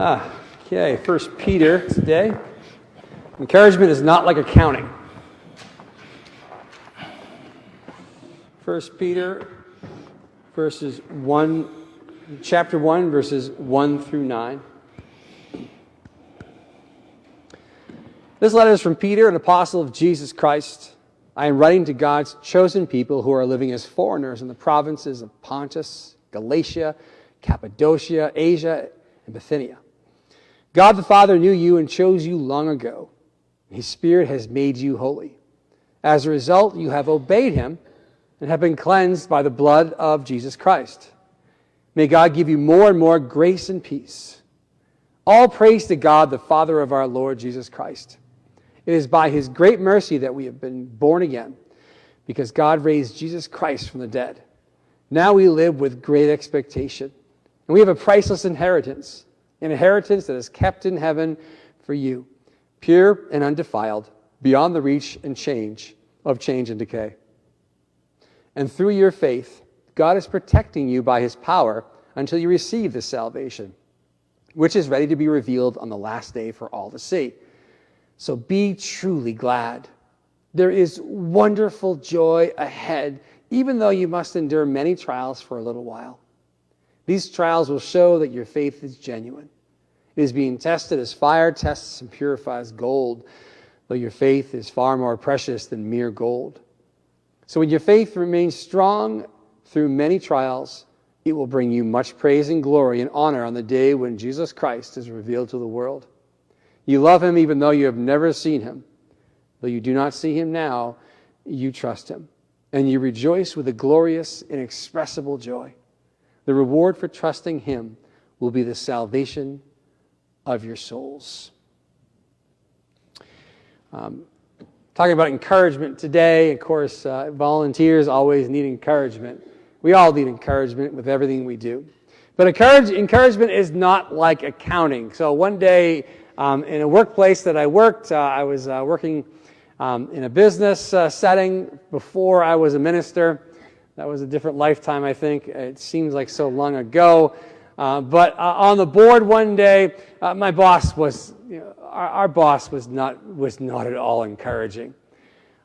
Okay, 1 Peter today. Encouragement is not like accounting. 1 Peter chapter 1, verses 1 through 9. This letter is from Peter, an apostle of Jesus Christ. I am writing to God's chosen people who are living as foreigners in the provinces of Pontus, Galatia, Cappadocia, Asia, and Bithynia. God the Father knew you and chose you long ago. His Spirit has made you holy. As a result, you have obeyed him and have been cleansed by the blood of Jesus Christ. May God give you more and more grace and peace. All praise to God, the Father of our Lord Jesus Christ. It is by his great mercy that we have been born again, because God raised Jesus Christ from the dead. Now we live with great expectation, and we have a priceless inheritance, an inheritance that is kept in heaven for you, pure and undefiled, beyond the reach and change and decay. And through your faith, God is protecting you by his power until you receive this salvation, which is ready to be revealed on the last day for all to see. So be truly glad. There is wonderful joy ahead, even though you must endure many trials for a little while. These trials will show that your faith is genuine. It is being tested as fire tests and purifies gold, though your faith is far more precious than mere gold. So when your faith remains strong through many trials, it will bring you much praise and glory and honor on the day when Jesus Christ is revealed to the world. You love him even though you have never seen him. Though you do not see him now, you trust him, and you rejoice with a glorious, inexpressible joy. The reward for trusting him will be the salvation of your souls. Talking about encouragement today, of course, volunteers always need encouragement. We all need encouragement with everything we do. But encouragement is not like accounting. So one day in a workplace that I worked, I was working in a business setting before I was a minister. That was a different lifetime, I think. It seems like so long ago. But on the board one day, my boss was, our boss was not at all encouraging.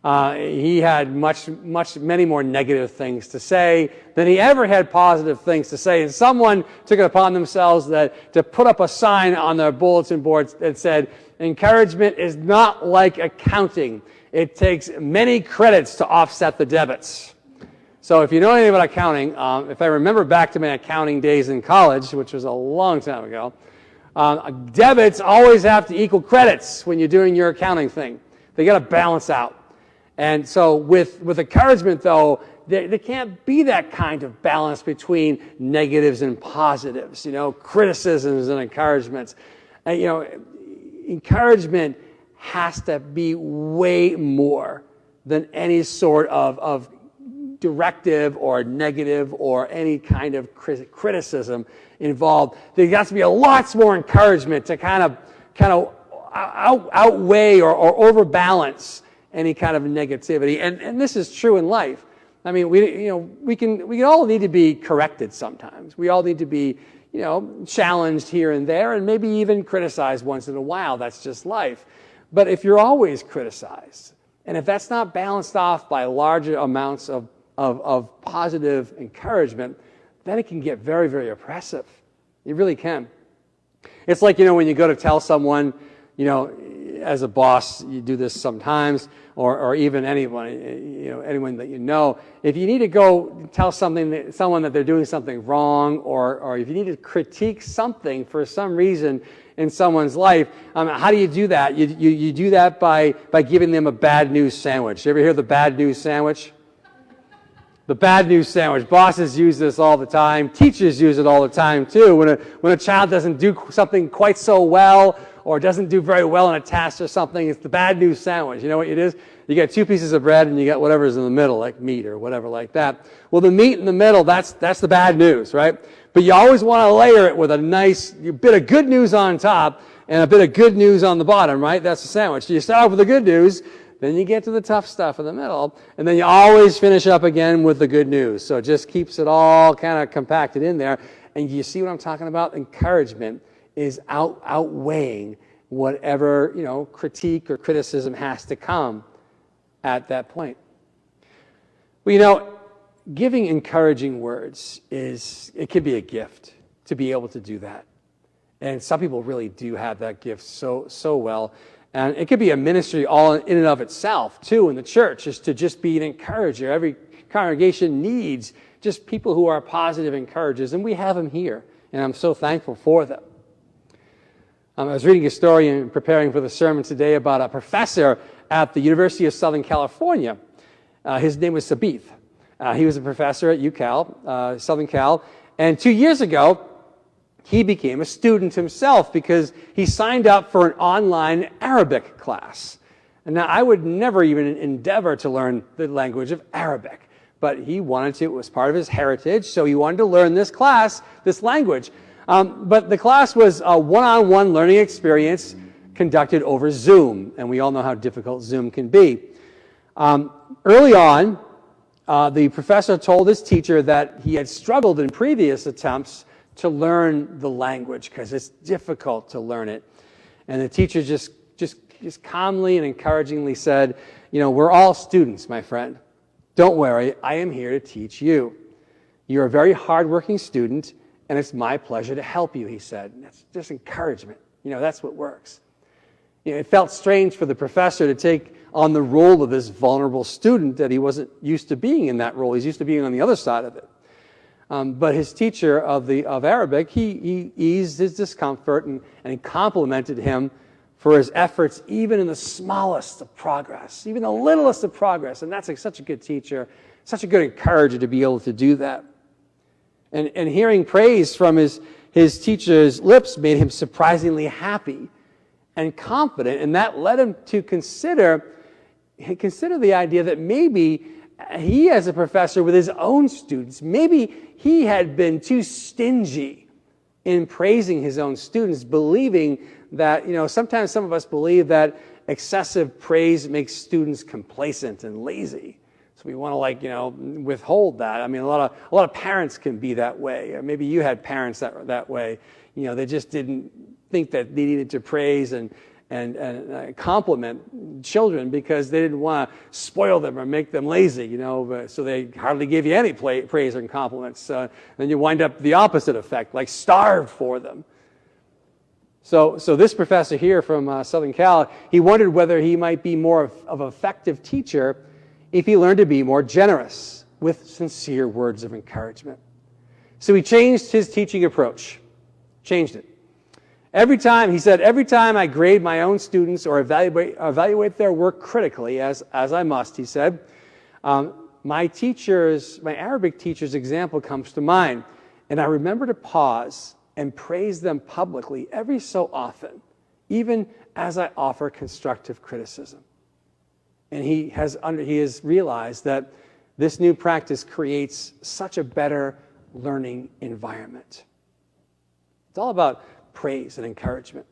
He had many more negative things to say than he ever had positive things to say. And someone took it upon themselves to put up a sign on their bulletin boards that said, "Encouragement is not like accounting. It takes many credits to offset the debits." So if you know anything about accounting, if I remember back to my accounting days in college, which was a long time ago, debits always have to equal credits when you're doing your accounting thing. They got to balance out. And so with encouragement, though, there can't be that kind of balance between negatives and positives, criticisms and encouragements. Encouragement has to be way more than any sort of directive or negative or any kind of criticism involved. There has to be a lot more encouragement to kind of outweigh or overbalance any kind of negativity. And this is true in life. I mean, we all need to be corrected sometimes. We all need to be, challenged here and there, and maybe even criticized once in a while. That's just life. But if you're always criticized, and if that's not balanced off by larger amounts of positive encouragement, then it can get very, very oppressive. It really can. It's like, when you go to tell someone, as a boss, you do this sometimes, or even anyone, anyone that you know. If you need to go tell someone that they're doing something wrong, or if you need to critique something for some reason in someone's life, how do you do that? You do that by giving them a bad news sandwich. You ever hear the bad news sandwich? The bad news sandwich. Bosses use this all the time. Teachers use it all the time too. When a child doesn't do something quite so well, or doesn't do very well in a task or something, it's the bad news sandwich. You know what it is? You got 2 pieces of bread and you got whatever's in the middle, like meat or whatever like that. Well, the meat in the middle, that's the bad news, right? But you always want to layer it with a nice bit of good news on top and a bit of good news on the bottom, right? That's the sandwich. So you start off with the good news, then you get to the tough stuff in the middle, and then you always finish up again with the good news. So it just keeps it all kind of compacted in there. And you see what I'm talking about? Encouragement is outweighing whatever, critique or criticism has to come at that point. Well, giving encouraging words it can be a gift to be able to do that. And some people really do have that gift so well. And it could be a ministry all in and of itself, too, in the church, is to just be an encourager. Every congregation needs just people who are positive encouragers, and we have them here, and I'm so thankful for them. I was reading a story and preparing for the sermon today about a professor at the University of Southern California. His name was Sabith. He was a professor at UCal, Southern Cal, and 2 years ago, he became a student himself because he signed up for an online Arabic class. And now, I would never even endeavor to learn the language of Arabic, but he wanted to. It was part of his heritage, so he wanted to learn this language. But the class was a one-on-one learning experience conducted over Zoom, and we all know how difficult Zoom can be. Early on, the professor told his teacher that he had struggled in previous attempts to learn the language because it's difficult to learn it. And the teacher just calmly and encouragingly said, we're all students, my friend. Don't worry, I am here to teach you. You're a very hardworking student, and it's my pleasure to help you, he said. And that's just encouragement. That's what works. It felt strange for the professor to take on the role of this vulnerable student that he wasn't used to being in that role. He's used to being on the other side of it. But his teacher of Arabic, he eased his discomfort and complimented him for his efforts, even in the smallest of progress, even the littlest of progress. And that's such a good teacher, such a good encourager to be able to do that. And hearing praise from his teacher's lips made him surprisingly happy and confident, and that led him to consider the idea that maybe he, as a professor with his own students, maybe he had been too stingy in praising his own students, believing that, sometimes some of us believe that excessive praise makes students complacent and lazy. So we want to withhold that. I mean, a lot of parents can be that way. Or maybe you had parents that were that way. They just didn't think that they needed to praise and compliment children because they didn't want to spoil them or make them lazy, so they hardly gave you any praise and compliments. Then you wind up the opposite effect, like starve for them. So this professor here from Southern Cal, he wondered whether he might be more of an effective teacher if he learned to be more generous with sincere words of encouragement. So he changed his teaching approach, changed it. Every time I grade my own students or evaluate their work critically, as I must, he said, my Arabic teacher's example comes to mind, and I remember to pause and praise them publicly every so often, even as I offer constructive criticism. And he has realized that this new practice creates such a better learning environment. It's all about praise and encouragement.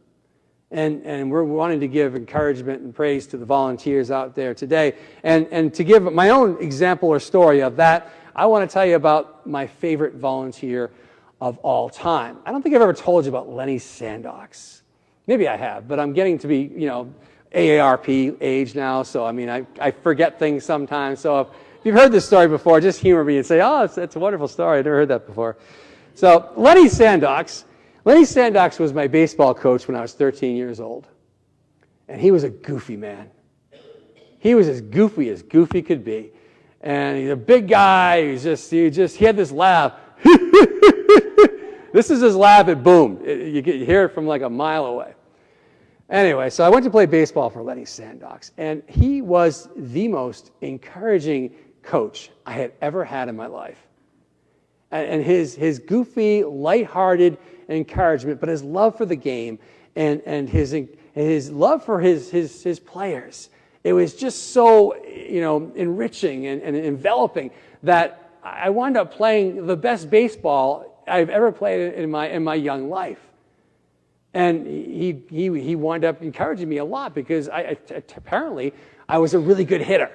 And we're wanting to give encouragement and praise to the volunteers out there today. And to give my own example or story of that, I want to tell you about my favorite volunteer of all time. I don't think I've ever told you about Lenny Sandox. Maybe I have, but I'm getting to be, AARP age now, so I forget things sometimes. So if you've heard this story before, just humor me and say, oh, it's a wonderful story. I've never heard that before. So Lenny Sandox was my baseball coach when I was 13 years old. And he was a goofy man. He was as goofy could be. And he's a big guy. He had this laugh. This is his laugh, it boomed. You hear it from like a mile away. Anyway, so I went to play baseball for Lenny Sandox, and he was the most encouraging coach I had ever had in my life. And his goofy, lighthearted encouragement, but his love for the game and his love for his players, it was just so enriching and enveloping that I wound up playing the best baseball I've ever played in my young life. And he wound up encouraging me a lot because apparently I was a really good hitter.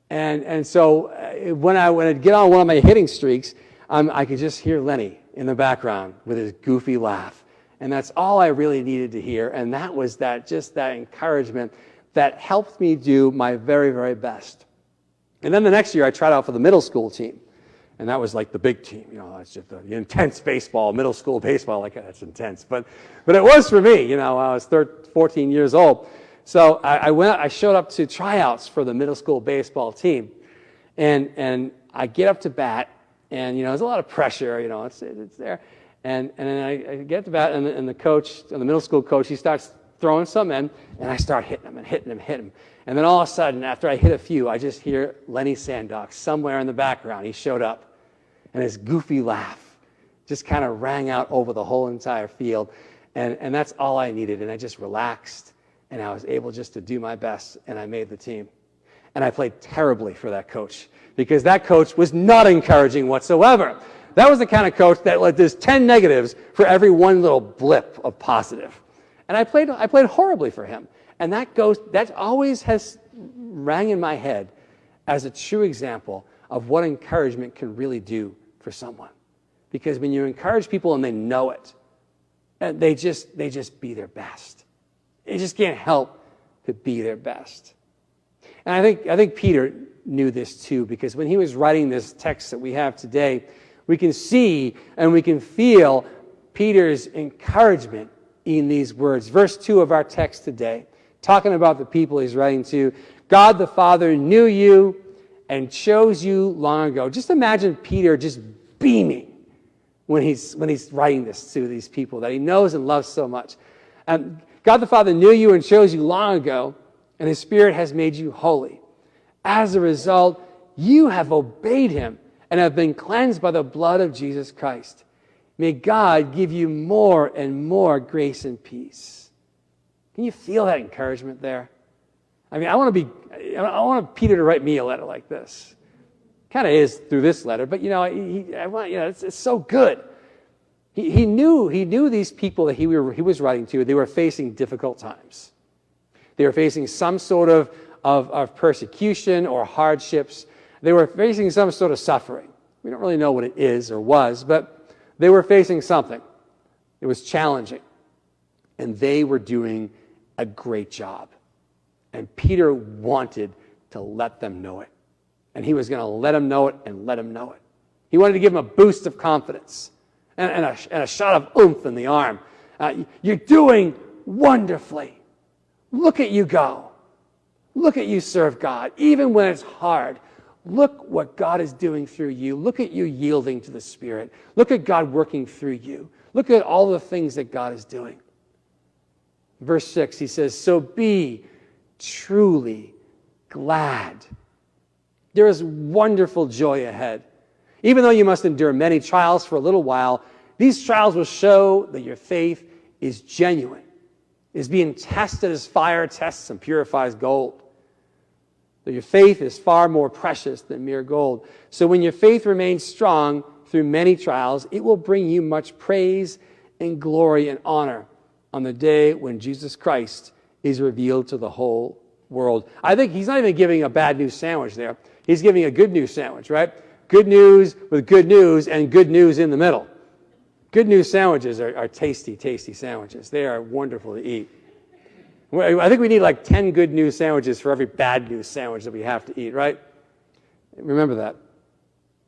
And so when I'd get on one of my hitting streaks, I could just hear Lenny in the background with his goofy laugh. And that's all I really needed to hear. And that was just that encouragement that helped me do my very, very best. And then the next year I tried out for the middle school team. And that was like the big team, it's just the intense baseball, middle school baseball, like that's intense. But it was for me, I was 14 years old. So I showed up to tryouts for the middle school baseball team. And I get up to bat, and, there's a lot of pressure, it's there. And then I get to bat, and the coach, the middle school coach, he starts throwing some in, and I start hitting him and hitting him. And then all of a sudden, after I hit a few, I just hear Lenny Sandock somewhere in the background. He showed up, and his goofy laugh just kind of rang out over the whole entire field. And that's all I needed. And I just relaxed, and I was able just to do my best, and I made the team. And I played terribly for that coach, because that coach was not encouraging whatsoever. That was the kind of coach that there's 10 negatives for every one little blip of positive. And I played horribly for him. And that always has rang in my head as a true example of what encouragement can really do for someone. Because when you encourage people and they know it, and they just be their best. They just can't help but be their best. And I think Peter knew this too, because when he was writing this text that we have today, we can see and we can feel Peter's encouragement in these words. Verse 2 of our text today, talking about the people he's writing to. God the Father knew you and chose you long ago. Just imagine Peter just beaming when he's writing this to these people that he knows and loves so much. God the Father knew you and chose you long ago, and his Spirit has made you holy. As a result, you have obeyed him and have been cleansed by the blood of Jesus Christ. May God give you more and more grace and peace. Can you feel that encouragement there? I mean, I want Peter to write me a letter like this. Kind of is through this letter, but it's so good. He knew these people that he was writing to. They were facing difficult times. They were facing some sort of persecution or hardships. They were facing some sort of suffering. We don't really know what it is or was, but they were facing something. It was challenging. And they were doing a great job. And Peter wanted to let them know it. And he was going to let them know it and let them know it. He wanted to give them a boost of confidence and a shot of oomph in the arm. You're doing wonderfully. Look at you go. Look at you serve God, even when it's hard. Look what God is doing through you. Look at you yielding to the Spirit. Look at God working through you. Look at all the things that God is doing. Verse 6, he says, so be truly glad. There is wonderful joy ahead. Even though you must endure many trials for a little while, these trials will show that your faith is genuine, is being tested as fire tests and purifies gold. That your faith is far more precious than mere gold. So when your faith remains strong through many trials, it will bring you much praise and glory and honor on the day when Jesus Christ is revealed to the whole world. I think he's not even giving a bad news sandwich there. He's giving a good news sandwich, right? Good news with good news and good news in the middle. Good news sandwiches are tasty, tasty sandwiches. They are wonderful to eat. I think we need like 10 good news sandwiches for every bad news sandwich that we have to eat, right? Remember that.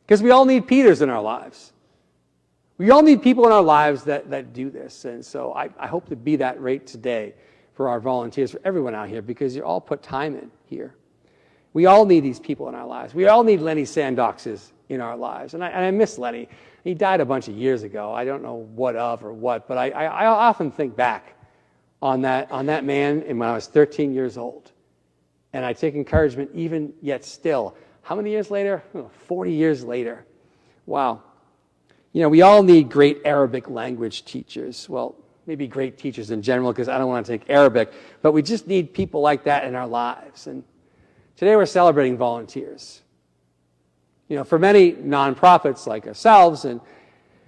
Because we all need Peters in our lives. We all need people in our lives that do this. And so I hope to be that rate today for our volunteers, for everyone out here, because you all put time in here. We all need these people in our lives. We all need Lenny Sandoxes in our lives. And I miss Lenny. He died a bunch of years ago. I don't know what of or what, but I often think back on that man and when I was 13 years old. And I take encouragement even yet still. How many years later? 40 years later. Wow. We all need great Arabic language teachers. Well, maybe great teachers in general, because I don't want to take Arabic, but we just need people like that in our lives. And today we're celebrating volunteers. For many nonprofits like ourselves and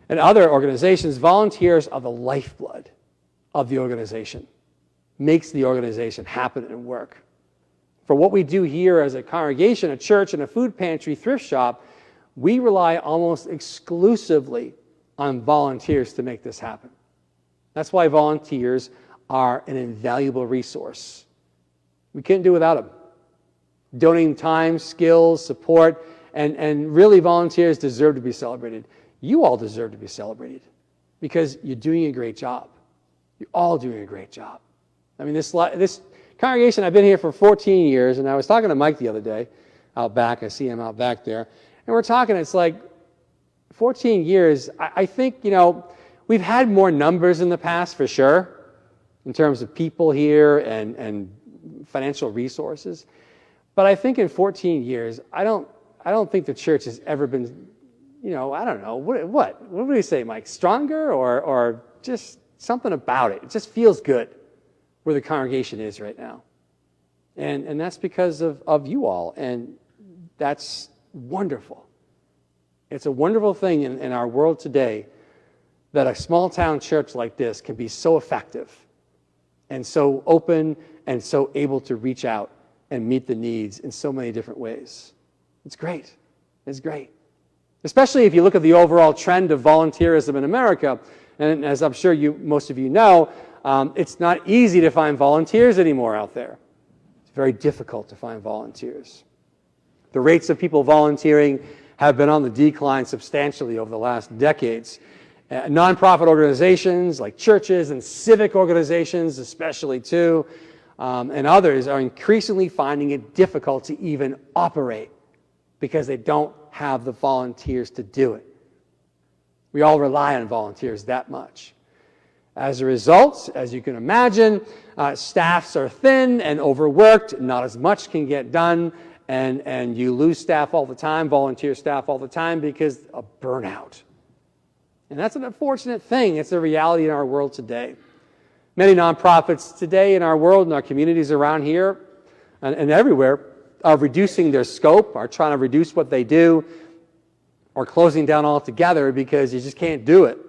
other organizations, volunteers are the lifeblood of the organization, makes the organization happen and work. For what we do here as a congregation, a church, and a food pantry thrift shop, we rely almost exclusively on volunteers to make this happen. That's why volunteers are an invaluable resource. We couldn't do without them. Donating time, skills, support, and really volunteers deserve to be celebrated. You all deserve to be celebrated because you're doing a great job. You're all doing a great job. I mean, this congregation, I've been here for 14 years, and I was talking to Mike the other day out back. I see him out back there. And we're talking, it's like 14 years. I think, we've had more numbers in the past for sure in terms of people here and financial resources. But I think in 14 years, I don't think the church has ever been, I don't know, what would you say, Mike? Stronger or just something about it? It just feels good where the congregation is right now. And that's because of you all. And that's wonderful. It's a wonderful thing in our world today that a small town church like this can be so effective and so open and so able to reach out and meet the needs in so many different ways. It's great. It's great. Especially if you look at the overall trend of volunteerism in America. And as I'm sure most of you know, it's not easy to find volunteers anymore out there. It's very difficult to find volunteers. The rates of people volunteering have been on the decline substantially over the last decades. Nonprofit organizations like churches and civic organizations especially too, and others are increasingly finding it difficult to even operate because they don't have the volunteers to do it. We all rely on volunteers that much. As a result, as you can imagine, staffs are thin and overworked, not as much can get done, and you lose staff all the time, volunteer staff all the time because of burnout. And that's an unfortunate thing. It's a reality in our world today. Many nonprofits today in our world, in our communities around here and everywhere, are reducing their scope, are trying to reduce what they do, or closing down altogether because you just can't do it.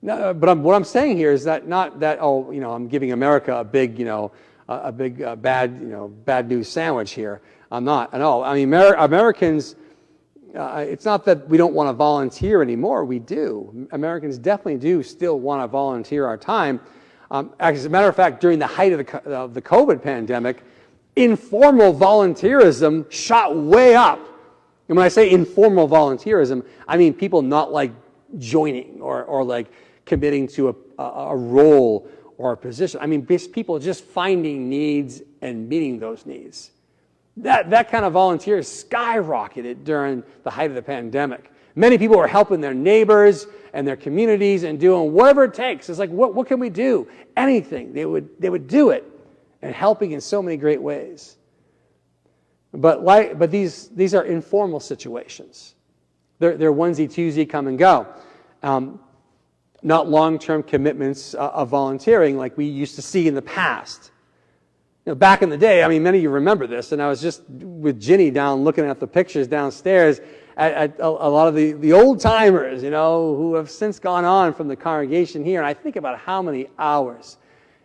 No, but what I'm saying here is that not that, I'm giving America a big, bad news sandwich here. I'm not at all. I mean, Americans, it's not that we don't want to volunteer anymore. We do. Americans definitely do still want to volunteer our time. As a matter of fact, during the height of the COVID pandemic, informal volunteerism shot way up. And when I say informal volunteerism, I mean people not like joining or like committing to a role or a position. I mean people just finding needs and meeting those needs. That kind of volunteers skyrocketed during the height of the pandemic. Many people were helping their neighbors and their communities and doing whatever it takes. It's like, what can we do? Anything. They would do it, and helping in so many great ways. But these are informal situations. They're onesie-twosie, come and go. Not long-term commitments of volunteering like we used to see in the past. Back in the day, I mean, many of you remember this, and I was just with Ginny down looking at the pictures downstairs at a lot of the old-timers, who have since gone on from the congregation here, and I think about how many hours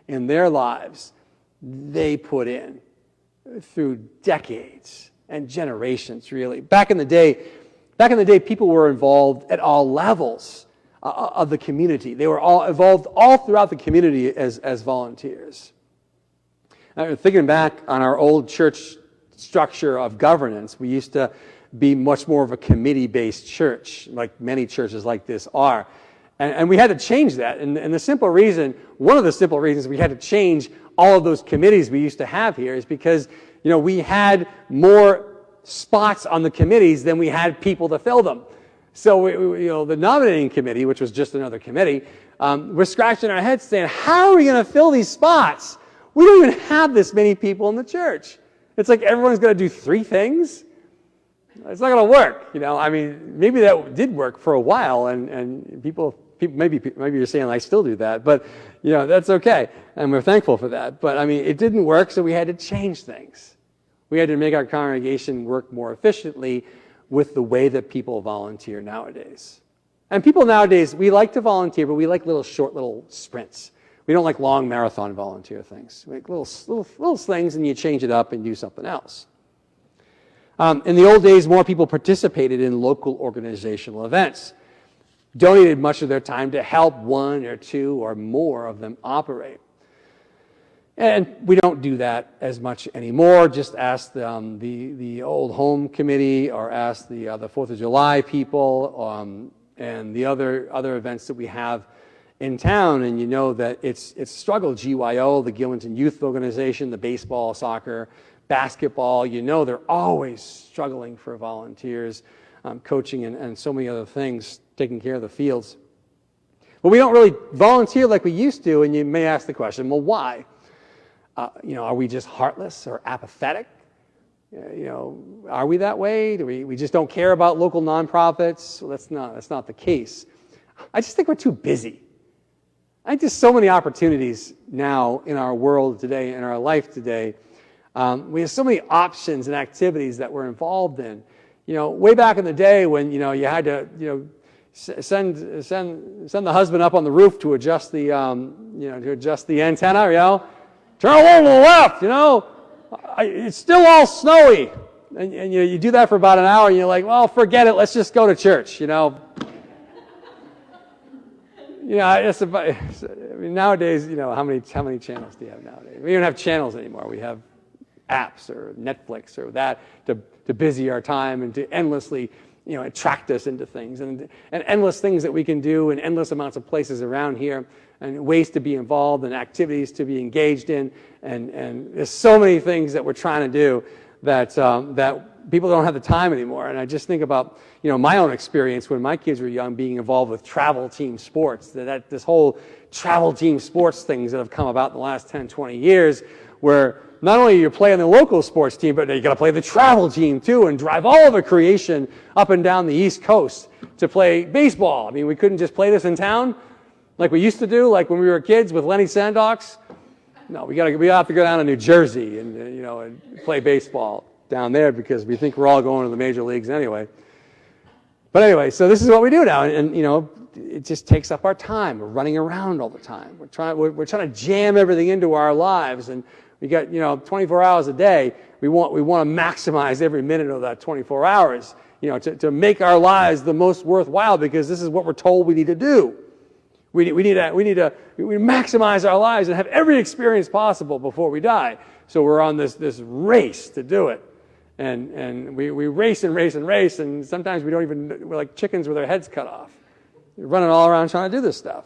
in their lives they put in through decades and generations, really. Back in the day, people were involved at all levels of the community. They were all involved all throughout the community as volunteers. Thinking back on our old church structure of governance, we used to be much more of a committee-based church, like many churches like this are. And we had to change that. And one of the simple reasons we had to change all of those committees we used to have here is because, we had more spots on the committees than we had people to fill them. So, the nominating committee, which was just another committee, we're scratching our heads saying, how are we going to fill these spots? We don't even have this many people in the church. It's like everyone's going to do 3 things. It's not going to work. I mean, maybe that did work for a while, and people maybe you're saying I still do that, but that's okay, and we're thankful for that. But I mean, it didn't work, so we had to change things. We had to make our congregation work more efficiently with the way that people volunteer nowadays. And people nowadays, we like to volunteer, but we like short little sprints. We don't like long marathon volunteer things. We like little things, and you change it up and do something else. In the old days, more people participated in local organizational events. donated much of their time to help one or two or more of them operate. And we don't do that as much anymore. Just ask the Old Home Committee, or ask the 4th of July people, and the other events that we have in town, and you know that it's struggle. GYO, the Gilmanton Youth Organization, the baseball, soccer, basketball, you know they're always struggling for volunteers, coaching and so many other things, taking care of the fields. But we don't really volunteer like we used to, and you may ask the question, well, why? Are we just heartless or apathetic? Are we that way? Do we just don't care about local nonprofits? Well, that's not the case. I just think we're too busy. I think there's so many opportunities now in our world today, in our life today. We have so many options and activities that we're involved in. Way back in the day when you had to send the husband up on the roof to adjust the antenna. Turn a little to the left. It's still all snowy, and you do that for about an hour, and you're like, well, forget it. Let's just go to church. Nowadays, how many channels do you have nowadays? We don't have channels anymore. We have apps or Netflix or that to busy our time and to endlessly, attract us into things and endless things that we can do and endless amounts of places around here and ways to be involved and activities to be engaged in. And there's so many things that we're trying to do that people don't have the time anymore. And I just think about, my own experience when my kids were young, being involved with travel team sports, this whole travel team sports things that have come about in the last 10, 20 years, where not only you're playing the local sports team, but you got to play the travel team too and drive all of a creation up and down the East Coast to play baseball. I mean, we couldn't just play this in town like we used to do, like when we were kids with Lenny Sandocks. No, we have to go down to New Jersey and and play baseball down there because we think we're all going to the major leagues anyway. But anyway, so this is what we do now, and it just takes up our time. We're running around all the time. We're trying to jam everything into our lives, and we got 24 hours a day. We want to maximize every minute of that 24 hours, to make our lives the most worthwhile, because this is what we're told we need to do. We need to maximize our lives and have every experience possible before we die. So we're on this race to do it. And we race and race and race, and sometimes we're like chickens with our heads cut off. We're running all around trying to do this stuff.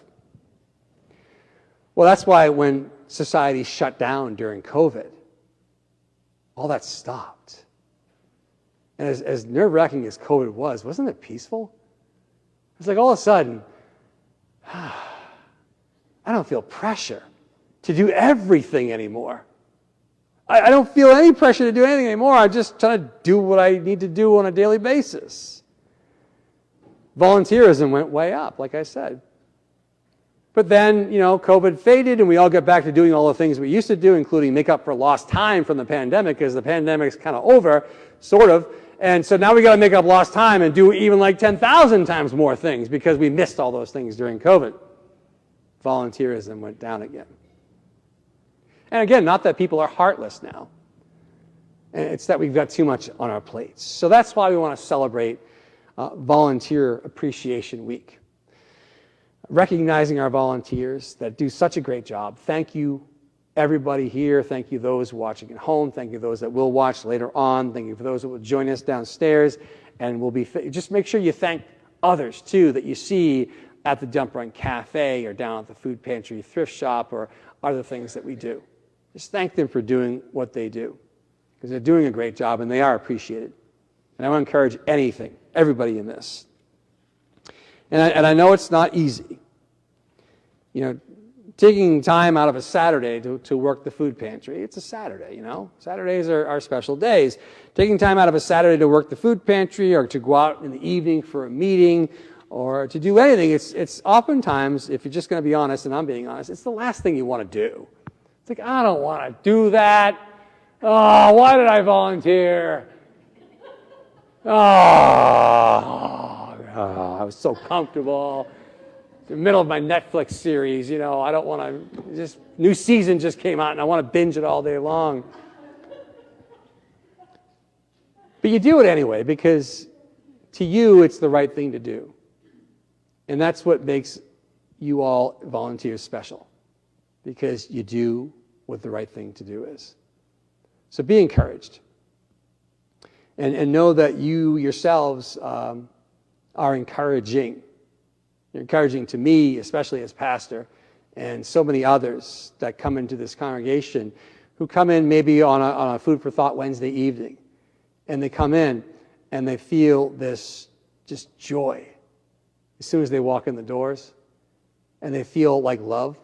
Well, that's why when society shut down during COVID, all that stopped. And as nerve-wracking as COVID was, wasn't it peaceful? It's like all of a sudden, I don't feel pressure to do everything anymore. I don't feel any pressure to do anything anymore. I'm just trying to do what I need to do on a daily basis. Volunteerism went way up, like I said. But then, COVID faded, and we all got back to doing all the things we used to do, including make up for lost time from the pandemic, because the pandemic's kind of over, sort of. And so now we got to make up lost time and do even like 10,000 times more things because we missed all those things during COVID. Volunteerism went down again. And again, not that people are heartless now. It's that we've got too much on our plates. So that's why we want to celebrate Volunteer Appreciation Week. Recognizing our volunteers that do such a great job. Thank you, everybody here. Thank you, those watching at home. Thank you, those that will watch later on. Thank you for those that will join us downstairs. And just make sure you thank others, too, that you see at the Dump Run Cafe or down at the food pantry thrift shop or other things that we do. Just thank them for doing what they do, because they're doing a great job and they are appreciated. And I want to encourage everybody in this. And I know it's not easy. Taking time out of a Saturday to work the food pantry. It's a Saturday, Saturdays are special days. Taking time out of a Saturday to work the food pantry or to go out in the evening for a meeting or to do anything, it's oftentimes, if you're just going to be honest, and I'm being honest, it's the last thing you want to do. It's like, I don't want to do that. Oh, why did I volunteer? I was so comfortable. In the middle of my Netflix series, I don't want to, new season just came out and I want to binge it all day long. But you do it anyway because to you it's the right thing to do. And that's what makes you all volunteers special, because you do what the right thing to do is. So be encouraged. And know that you yourselves are encouraging. You're encouraging to me, especially as pastor, and so many others that come into this congregation who come in maybe on a Food for Thought Wednesday evening. And they come in and they feel this just joy as soon as they walk in the doors. And they feel like love.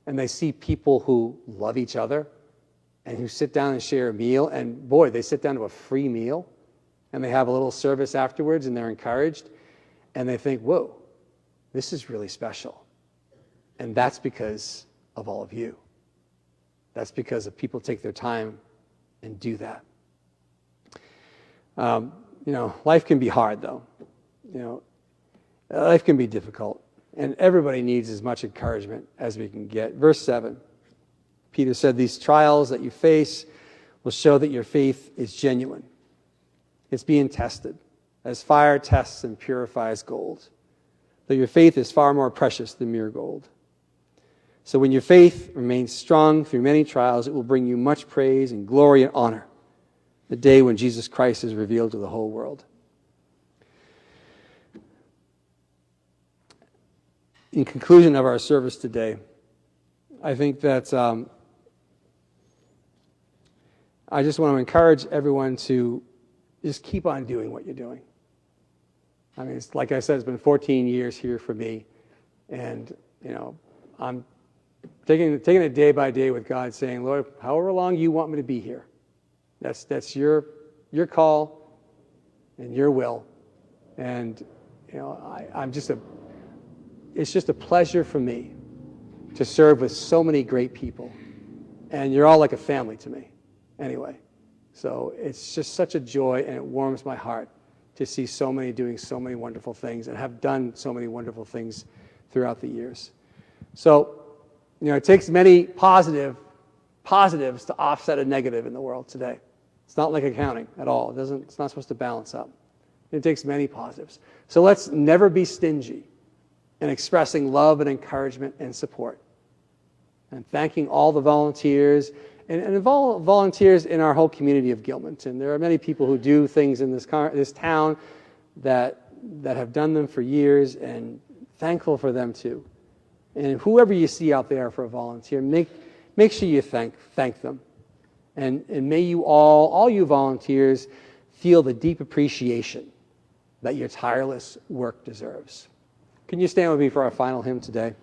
And they see people who love each other and who sit down and share a meal. And boy, they sit down to a free meal. And they have a little service afterwards, and they're encouraged. And they think, whoa, this is really special. And that's because of all of you. That's because of people take their time and do that. Life can be hard, though. Life can be difficult. And everybody needs as much encouragement as we can get. Verse 7, Peter said, these trials that you face will show that your faith is genuine. It's being tested, as fire tests and purifies gold. Though your faith is far more precious than mere gold. So when your faith remains strong through many trials, it will bring you much praise and glory and honor the day when Jesus Christ is revealed to the whole world. In conclusion of our service today, I think that I just want to encourage everyone to just keep on doing what you're doing. I mean, it's, like I said, it's been 14 years here for me. And, I'm taking it day by day with God, saying, Lord, however long you want me to be here, that's your call and your will. And, it's just a pleasure for me to serve with so many great people. And you're all like a family to me anyway. So it's just such a joy, and it warms my heart to see so many doing so many wonderful things and have done so many wonderful things throughout the years. So, it takes many positives to offset a negative in the world today. It's not like accounting at all. It's not supposed to balance up. It takes many positives. So let's never be stingy in expressing love and encouragement and support. And thanking all the volunteers and volunteers in our whole community of Gilmanton. There are many people who do things in this town that have done them for years, and thankful for them too. And whoever you see out there for a volunteer, make sure you thank them. And may you all you volunteers, feel the deep appreciation that your tireless work deserves. Can you stand with me for our final hymn today?